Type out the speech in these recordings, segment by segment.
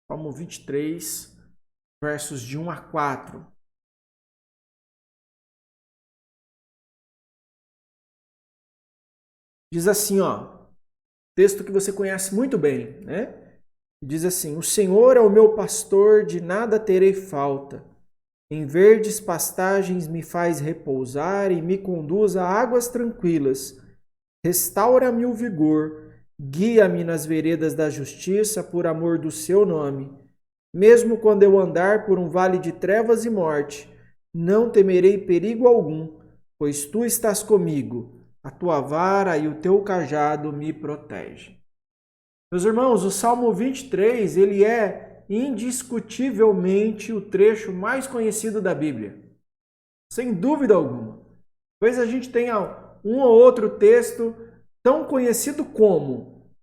Salmo 23, versos de 1 a 4. Diz assim, texto que você conhece muito bem, né? Diz assim: O Senhor é o meu pastor, de nada terei falta. Em verdes pastagens me faz repousar e me conduz a águas tranquilas. Restaura-me o vigor, guia-me nas veredas da justiça por amor do seu nome. Mesmo quando eu andar por um vale de trevas e morte, não temerei perigo algum, pois tu estás comigo. A tua vara e o teu cajado me protegem. Meus irmãos, o Salmo 23, ele é indiscutivelmente o trecho mais conhecido da Bíblia. Sem dúvida alguma. Talvez a gente tenha um ou outro texto tão conhecido como,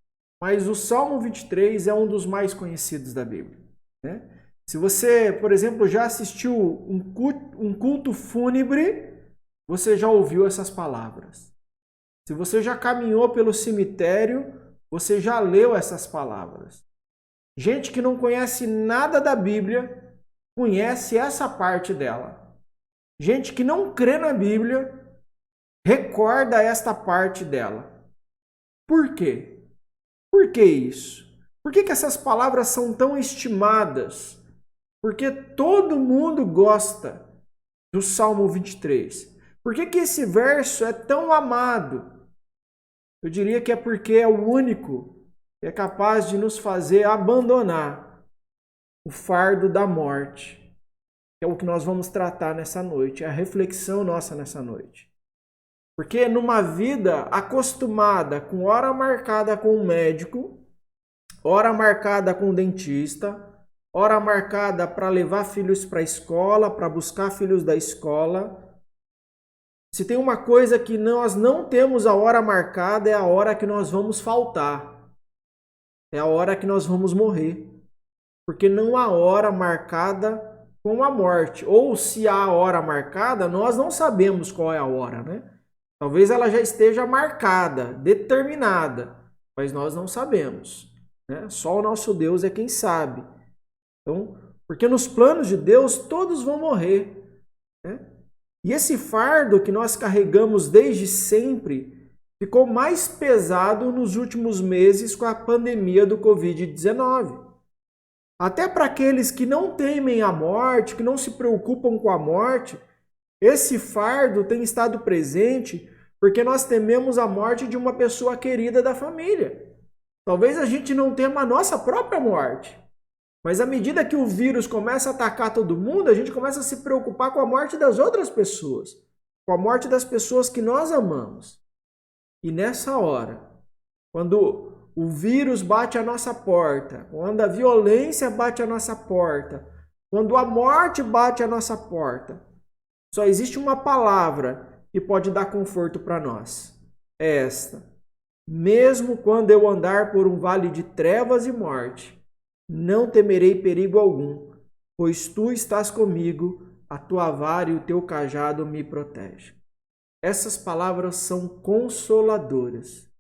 mas o Salmo 23 é um dos mais conhecidos da Bíblia, né? Se você, por exemplo, já assistiu um culto fúnebre, você já ouviu essas palavras. Se você já caminhou pelo cemitério, você já leu essas palavras. Gente que não conhece nada da Bíblia, conhece essa parte dela. Gente que não crê na Bíblia, recorda esta parte dela. Por quê? Por que isso? Por que essas palavras são tão estimadas? Porque todo mundo gosta do Salmo 23. Por que esse verso é tão amado? Eu diria que é porque é o único que é capaz de nos fazer abandonar o fardo da morte. Que é o que nós vamos tratar nessa noite, é a reflexão nossa nessa noite. Porque numa vida acostumada com hora marcada com o médico, hora marcada com o dentista, hora marcada para levar filhos para a escola, para buscar filhos da escola. Se tem uma coisa que nós não temos a hora marcada, é a hora que nós vamos faltar. É a hora que nós vamos morrer. Porque não há hora marcada com a morte. Ou se há hora marcada, nós não sabemos qual é a hora, né? Talvez ela já esteja marcada, determinada, mas nós não sabemos, né? Só o nosso Deus é quem sabe. Então, porque nos planos de Deus todos vão morrer, né? E esse fardo que nós carregamos desde sempre ficou mais pesado nos últimos meses com a pandemia do Covid-19. Até para aqueles que não temem a morte, que não se preocupam com a morte, esse fardo tem estado presente porque nós tememos a morte de uma pessoa querida da família. Talvez a gente não tema a nossa própria morte, mas à medida que o vírus começa a atacar todo mundo, a gente começa a se preocupar com a morte das outras pessoas, com a morte das pessoas que nós amamos. E nessa hora, quando o vírus bate à nossa porta, quando a violência bate à nossa porta, quando a morte bate à nossa porta, só existe uma palavra que pode dar conforto para nós. É esta: mesmo quando eu andar por um vale de trevas e morte, não temerei perigo algum, pois tu estás comigo, a tua vara e o teu cajado me protegem. Essas palavras são consoladoras.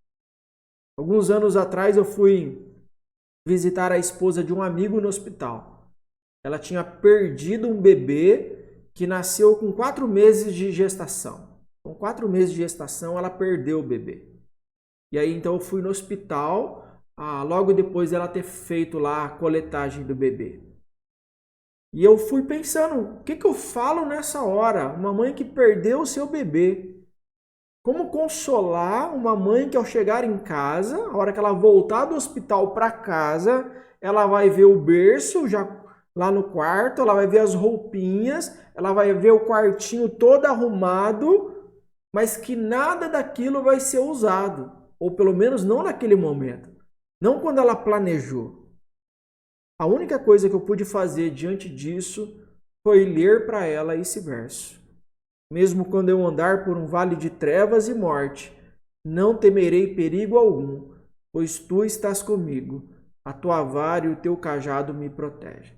Alguns anos atrás eu fui visitar a esposa de um amigo no hospital. Ela tinha perdido um bebê que nasceu com 4 meses de gestação. Com 4 meses de gestação, ela perdeu o bebê. E aí, então, eu fui no hospital, logo depois dela ter feito lá a coletagem do bebê. E eu fui pensando, o que eu falo nessa hora? Uma mãe que perdeu o seu bebê. Como consolar uma mãe que ao chegar em casa, a hora que ela voltar do hospital para casa, ela vai ver o berço já lá no quarto, ela vai ver as roupinhas, ela vai ver o quartinho todo arrumado, mas que nada daquilo vai ser usado, ou pelo menos não naquele momento, não quando ela planejou. A única coisa que eu pude fazer diante disso foi ler para ela esse verso. Mesmo quando eu andar por um vale de trevas e morte, não temerei perigo algum, pois tu estás comigo, a tua vara e o teu cajado me protegem.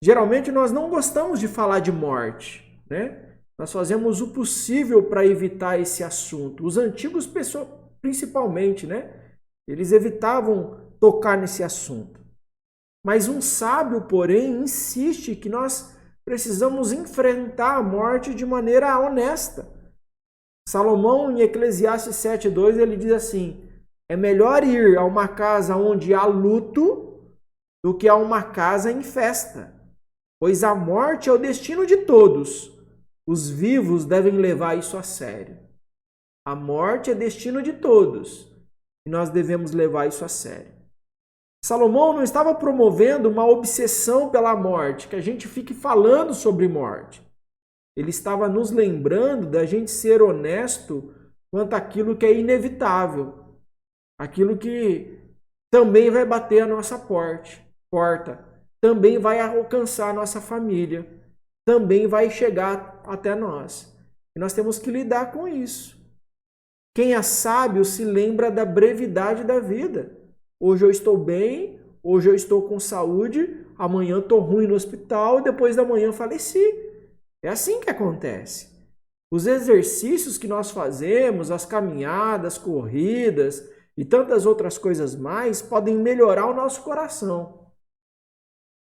Geralmente nós não gostamos de falar de morte, né? Nós fazemos o possível para evitar esse assunto. Os antigos, principalmente, né? Eles evitavam tocar nesse assunto. Mas um sábio, porém, insiste que nós precisamos enfrentar a morte de maneira honesta. Salomão, em Eclesiastes 7:2, ele diz assim: é melhor ir a uma casa onde há luto do que a uma casa em festa, pois a morte é o destino de todos. Os vivos devem levar isso a sério. A morte é destino de todos e nós devemos levar isso a sério. Salomão não estava promovendo uma obsessão pela morte, que a gente fique falando sobre morte. Ele estava nos lembrando da gente ser honesto quanto àquilo que é inevitável, aquilo que também vai bater a nossa porta, também vai alcançar a nossa família, também vai chegar até nós. E nós temos que lidar com isso. Quem é sábio se lembra da brevidade da vida. Hoje eu estou bem, hoje eu estou com saúde, amanhã estou ruim no hospital, depois da manhã faleci. É assim que acontece. Os exercícios que nós fazemos, as caminhadas, corridas e tantas outras coisas mais podem melhorar o nosso coração.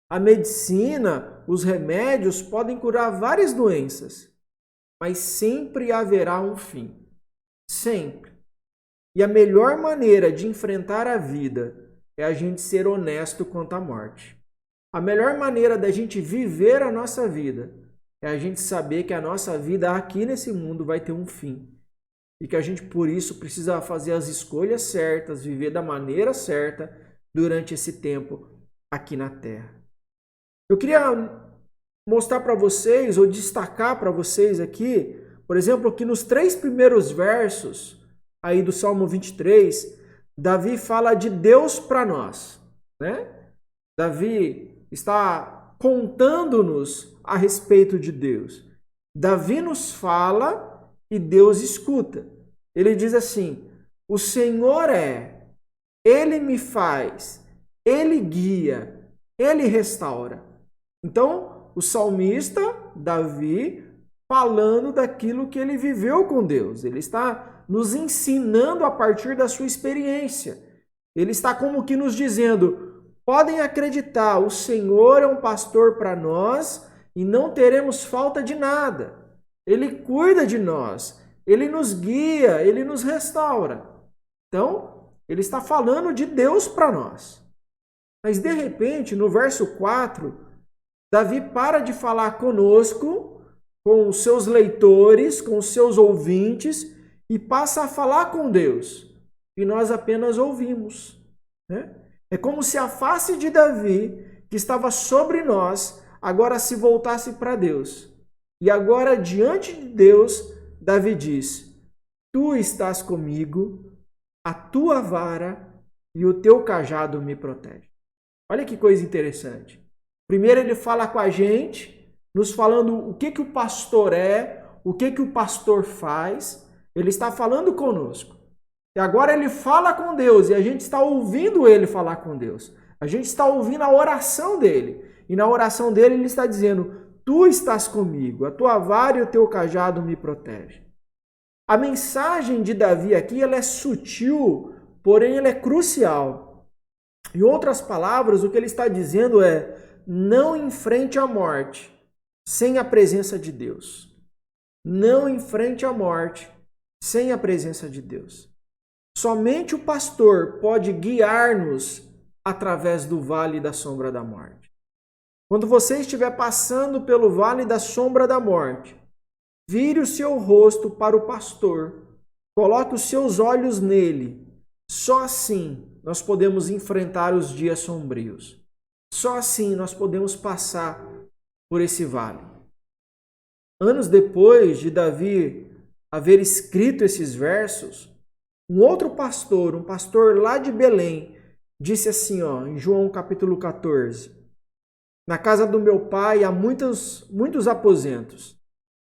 A medicina, os remédios podem curar várias doenças, mas sempre haverá um fim. Sempre. E a melhor maneira de enfrentar a vida é a gente ser honesto quanto à morte. A melhor maneira da gente viver a nossa vida é a gente saber que a nossa vida aqui nesse mundo vai ter um fim. E que a gente, por isso, precisa fazer as escolhas certas, viver da maneira certa durante esse tempo aqui na Terra. Eu queria mostrar para vocês, ou destacar para vocês aqui, por exemplo, que nos 3 primeiros versos aí do Salmo 23, Davi fala de Deus para nós, né? Davi está contando-nos a respeito de Deus. Davi nos fala e Deus escuta. Ele diz assim: o Senhor Ele me faz, Ele guia, Ele restaura. Então, o salmista, Davi, falando daquilo que ele viveu com Deus. Ele está nos ensinando a partir da sua experiência. Ele está como que nos dizendo: podem acreditar, o Senhor é um pastor para nós e não teremos falta de nada. Ele cuida de nós, Ele nos guia, Ele nos restaura. Então, ele está falando de Deus para nós. Mas, de repente, no verso 4, Davi para de falar conosco, com os seus leitores, com os seus ouvintes, e passa a falar com Deus. E nós apenas ouvimos, né? É como se a face de Davi, que estava sobre nós, agora se voltasse para Deus. E agora, diante de Deus, Davi diz: tu estás comigo, a tua vara e o teu cajado me protegem. Olha que coisa interessante. Primeiro ele fala com a gente, nos falando o que o pastor é, o que o pastor faz. Ele está falando conosco. E agora ele fala com Deus e a gente está ouvindo ele falar com Deus. A gente está ouvindo a oração dele. E na oração dele ele está dizendo: tu estás comigo, a tua vara e o teu cajado me protegem. A mensagem de Davi aqui ela é sutil, porém ela é crucial. Em outras palavras, o que ele está dizendo é: não enfrente a morte sem a presença de Deus. Não enfrente a morte sem a presença de Deus. Somente o pastor pode guiar-nos através do vale da sombra da morte. Quando você estiver passando pelo vale da sombra da morte, vire o seu rosto para o pastor, coloque os seus olhos nele. Só assim nós podemos enfrentar os dias sombrios. Só assim nós podemos passar por esse vale. Anos depois de Davi haver escrito esses versos, um outro pastor, um pastor lá de Belém, disse assim, em João capítulo 14: na casa do meu pai há muitos aposentos.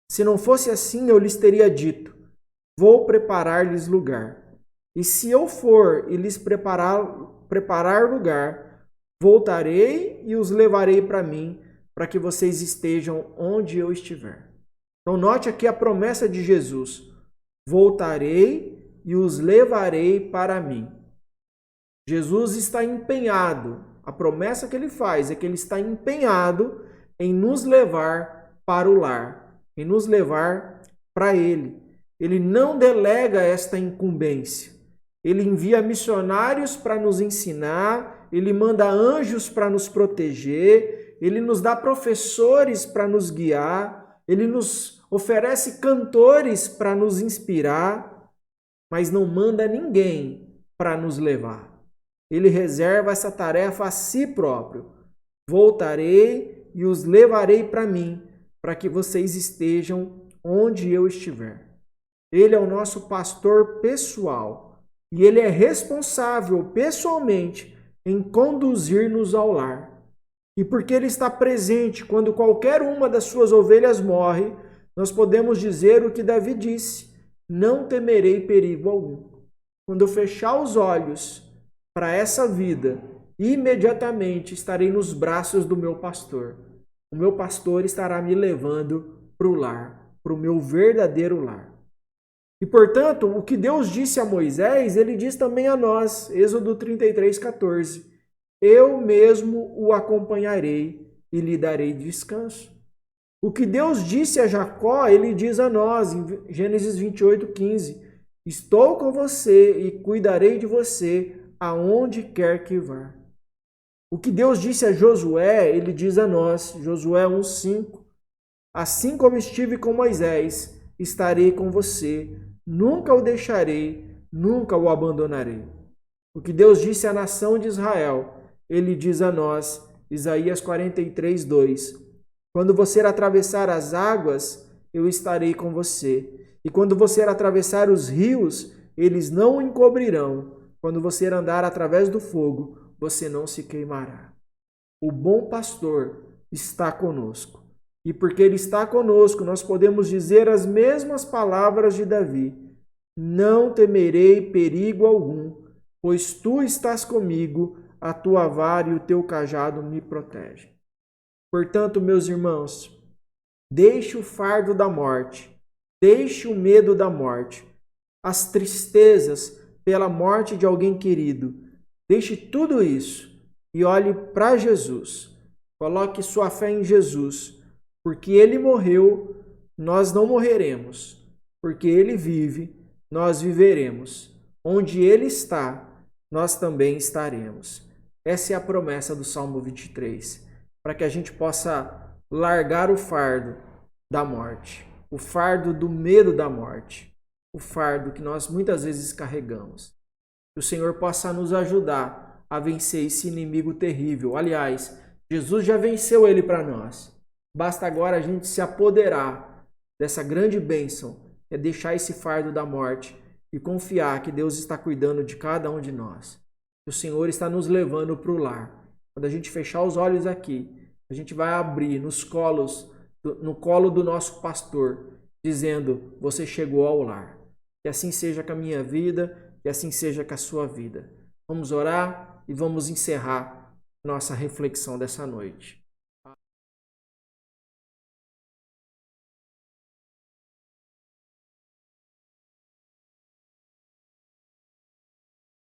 Se não fosse assim, eu lhes teria dito: vou preparar-lhes lugar. E se eu for e lhes preparar lugar, voltarei e os levarei para mim, para que vocês estejam onde eu estiver. Então note aqui a promessa de Jesus: voltarei e os levarei para mim. Jesus está empenhado A promessa que ele faz é que ele está empenhado em nos levar para o lar, em nos levar para ele. Ele não delega esta incumbência. Ele envia missionários para nos ensinar, ele manda anjos para nos proteger, ele nos dá professores para nos guiar, ele nos oferece cantores para nos inspirar, mas não manda ninguém para nos levar. Ele reserva essa tarefa a si próprio. Voltarei e os levarei para mim, para que vocês estejam onde eu estiver. Ele é o nosso pastor pessoal e ele é responsável pessoalmente em conduzir-nos ao lar. E porque ele está presente quando qualquer uma das suas ovelhas morre, nós podemos dizer o que Davi disse: não temerei perigo algum. Quando eu fechar os olhos para essa vida, imediatamente estarei nos braços do meu pastor. O meu pastor estará me levando para o lar, para o meu verdadeiro lar. E, portanto, o que Deus disse a Moisés, ele diz também a nós. Êxodo 33:14. Eu mesmo o acompanharei e lhe darei descanso. O que Deus disse a Jacó, ele diz a nós, em Gênesis 28:15. Estou com você e cuidarei de você aonde quer que vá. O que Deus disse a Josué, ele diz a nós, Josué 1:5. Assim como estive com Moisés, estarei com você. Nunca o deixarei, nunca o abandonarei. O que Deus disse à nação de Israel, ele diz a nós, Isaías 43:2. Quando você atravessar as águas, eu estarei com você. E quando você atravessar os rios, eles não o encobrirão. Quando você andar através do fogo, você não se queimará. O bom pastor está conosco. E porque ele está conosco, nós podemos dizer as mesmas palavras de Davi. Não temerei perigo algum, pois tu estás comigo, a tua vara e o teu cajado me protegem. Portanto, meus irmãos, deixe o fardo da morte, deixe o medo da morte, as tristezas pela morte de alguém querido. Deixe tudo isso e olhe para Jesus. Coloque sua fé em Jesus. Porque ele morreu, nós não morreremos. Porque ele vive, nós viveremos. Onde ele está, nós também estaremos. Essa é a promessa do Salmo 23. Para que a gente possa largar o fardo da morte. O fardo do medo da morte. O fardo que nós muitas vezes carregamos. Que o Senhor possa nos ajudar a vencer esse inimigo terrível. Aliás, Jesus já venceu ele para nós. Basta agora a gente se apoderar dessa grande bênção, é deixar esse fardo da morte e confiar que Deus está cuidando de cada um de nós. Que o Senhor está nos levando para o lar. Quando a gente fechar os olhos aqui, a gente vai abrir no colo do nosso pastor, dizendo: você chegou ao lar. Que assim seja com a minha vida, que assim seja com a sua vida. Vamos orar e vamos encerrar nossa reflexão dessa noite.